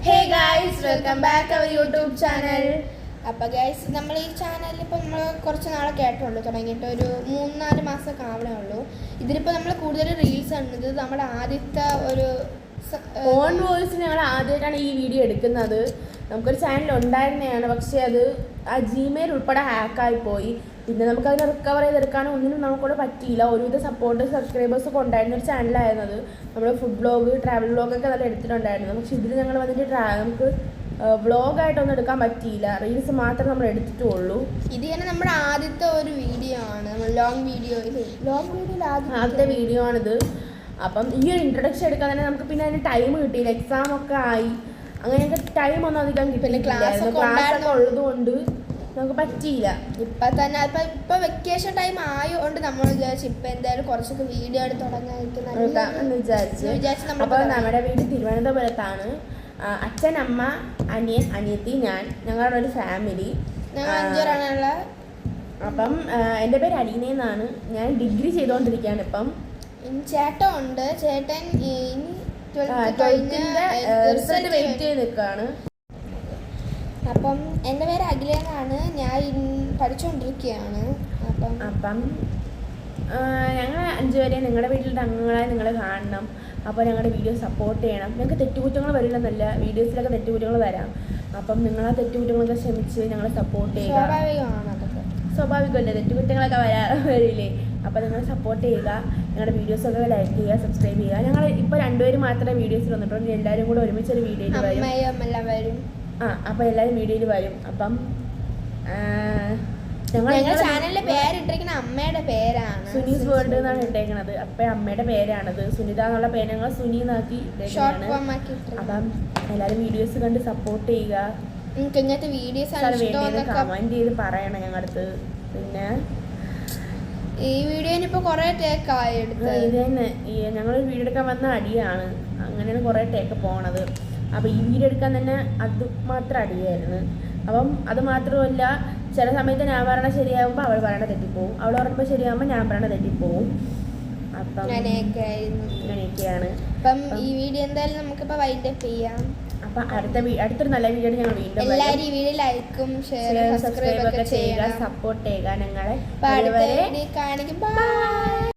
Hey guys, welcome back to our YouTube channel. അപ്പോൾ guys നമ്മൾ ഈ ചാനലിൽ ഇപ്പോൾ നമ്മൾ കുറച്ച് നാളൊക്കെ ആയിട്ടുള്ളൂ തുടങ്ങിയിട്ട് ഒരു 3-4 മാസമൊക്കെ ആവണേ ഉള്ളൂ. ഇതിലിപ്പോൾ നമ്മൾ കൂടുതൽ റീൽസ് ആണ്. ഇത് നമ്മുടെ ആദ്യത്തെ ഒരു ഓൺ വോയിസ് ഞങ്ങൾ ആദ്യമായിട്ടാണ് ഈ വീഡിയോ എടുക്കുന്നത്. നമുക്കൊരു ചാനൽ ഉണ്ടായിരുന്നതാണ്, പക്ഷേ അത് ആ ജിമെയിൽ ഉൾപ്പെടെ ഹാക്കായി പോയി. പിന്നെ നമുക്കതിനെ റിക്കവർ ചെയ്തെടുക്കാനും ഒന്നിനും നമുക്കൂടെ പറ്റിയില്ല. ഒരുവിധ സബ്സ്ക്രൈബേഴ്സൊക്കെ ഉണ്ടായിരുന്ന ഒരു ചാനലായിരുന്നു അത്. നമ്മൾ ഫുഡ് വ്ളോഗ്, ട്രാവൽ വ്ളോഗൊക്കെ നല്ല എടുത്തിട്ടുണ്ടായിരുന്നു. പക്ഷേ ഇതിൽ ഞങ്ങൾ വന്നിട്ട് നമുക്ക് വ്ളോഗായിട്ടൊന്നും എടുക്കാൻ പറ്റിയില്ല. റീൽസ് മാത്രമേ നമ്മൾ എടുത്തിട്ടുള്ളൂ. ഇത് തന്നെ നമ്മുടെ ആദ്യത്തെ ഒരു വീഡിയോ ആണ്, ലോങ് വീഡിയോയിൽ ആദ്യത്തെ വീഡിയോ ആണിത്. അപ്പം ഈ ഒരു ഇൻട്രൊഡക്ഷൻ എടുക്കാൻ തന്നെ നമുക്ക് പിന്നെ അതിന് ടൈം കിട്ടിയില്ല. എക്സാം ഒക്കെ ആയി, അങ്ങനെയൊക്കെ ടൈം ഒന്നും അധികം കിട്ടില്ല. ക്ലാസ്സൊക്കെ ഉള്ളത് കൊണ്ട് നമുക്ക് പറ്റിയില്ല. ഇപ്പം തന്നെ ഇപ്പം വെക്കേഷൻ ടൈം ആയതുകൊണ്ട് നമ്മൾ വിചാരിച്ചു ഇപ്പം എന്തായാലും കുറച്ചൊക്കെ വീഡിയോ എടുത്ത് തുടങ്ങാൻ വിചാരിച്ചു. അപ്പോൾ നമ്മുടെ വീട് തിരുവനന്തപുരത്താണ്. അച്ഛൻ, അമ്മ, അനിയൻ, അനിയത്തി, ഞങ്ങളുടെ ഒരു ഫാമിലി. അപ്പം എൻ്റെ പേര് അലീന എന്നാണ്. ഞാൻ ഡിഗ്രി ചെയ്തുകൊണ്ടിരിക്കുകയാണ് ഇപ്പം. ചേട്ടൻ ഉണ്ട്. ചേട്ടൻ റിസൾട്ട് വെയിറ്റ് ചെയ്ത് നിൽക്കുകയാണ്. അപ്പം എൻ്റെ പേര് അഖില എന്നാണ്. ഞാൻ പഠിച്ചുകൊണ്ടിരിക്കുകയാണ്. അപ്പം ഞങ്ങൾ 5 പേരെ നിങ്ങളുടെ വീട്ടിൽ അംഗങ്ങളായി നിങ്ങൾ കാണണം. അപ്പോൾ ഞങ്ങളുടെ വീഡിയോ സപ്പോർട്ട് ചെയ്യണം. ഞങ്ങൾക്ക് തെറ്റുകുറ്റങ്ങൾ വരില്ലെന്നല്ല, വീഡിയോസിലൊക്കെ തെറ്റുകുറ്റങ്ങൾ വരാം. അപ്പം നിങ്ങൾ ആ തെറ്റുകുറ്റങ്ങളൊക്കെ ക്ഷമിച്ച് ഞങ്ങളെ സപ്പോർട്ട് ചെയ്യുക. സ്വാഭാവികമല്ലേ, തെറ്റുകുറ്റങ്ങളൊക്കെ വരില്ലേ. അപ്പോൾ നിങ്ങൾ സപ്പോർട്ട് ചെയ്യുക, ഞങ്ങളുടെ വീഡിയോസൊക്കെ ലൈക്ക് ചെയ്യുക, സബ്സ്ക്രൈബ് ചെയ്യുക. ഞങ്ങൾ ഇപ്പോൾ 2 പേര് മാത്രമേ വീഡിയോസിൽ വന്നിട്ടുള്ളൂ. എല്ലാവരും കൂടെ ഒരുമിച്ചൊരു വീഡിയോയിൽ വരും. അപ്പോൾ എല്ലാവരും വീഡിയോയിൽ വരും. അപ്പം ഞങ്ങൾ ചാനലിന്റെ പേരിട്ടിരിക്കുന്ന അമ്മയുടെ പേരാണ്, സുനീസ് വേൾഡ് എന്നാണ് ഇട്ടേക്കണത്. അപ്പം അമ്മയുടെ പേരാണത്. സുനിത എന്നുള്ള പേര് ഞങ്ങൾ സുനി എന്നാക്കി ഇട്ടേക്കാണ്. അപ്പം എല്ലാവരും വീഡിയോസ് കണ്ട് സപ്പോർട്ട് ചെയ്യുക. ഇങ്ങനത്തെ വീഡിയോസ് കമന്റ് ചെയ്ത് പറയണം ഞങ്ങളുടെ അടുത്ത്. പിന്നെ ഈ വീഡിയോന് ഇപ്പോൾ കുറേ ടേക്ക് ആയി എടുത്ത്. ഇത് തന്നെ ഞങ്ങളൊരു വീഡിയോ എടുക്കാൻ വന്ന അടിയാണ്. അങ്ങനെയാണ് കുറേ ടേക്ക് പോണത്. അപ്പോൾ ഈ വീഡിയോ എടുക്കാൻ തന്നെ അത് മാത്രം അടിയായിരുന്നു. അപ്പം അത് മാത്രമല്ല, ചില സമയത്ത് ഞാൻ പറയണ ശരിയാകുമ്പോൾ അവൾ പറയണ തെറ്റിപ്പോവും, അവൾ പറയുമ്പോൾ ശരിയാകുമ്പോൾ ഞാൻ പറയണ തെറ്റിപ്പോവും. അപ്പം അങ്ങനെയൊക്കെയാണ്. അപ്പം ഈ വീഡിയോ എന്തായാലും നമുക്കിപ്പോൾ വൈൻഡപ്പ് ചെയ്യാം. അപ്പം അടുത്തൊരു നല്ല വീഡിയോ ഞങ്ങൾ വീണ്ടും എല്ലാവരും ഈ വീഡിയോ ലൈക്കും ഷെയറും സബ്സ്ക്രൈബ് ഒക്കെ ചെയ്യുക, സപ്പോർട്ട് ചെയ്യുക ഞങ്ങളെ. അടുത്ത വീഡിയോ കാണിക്കും. ബൈ.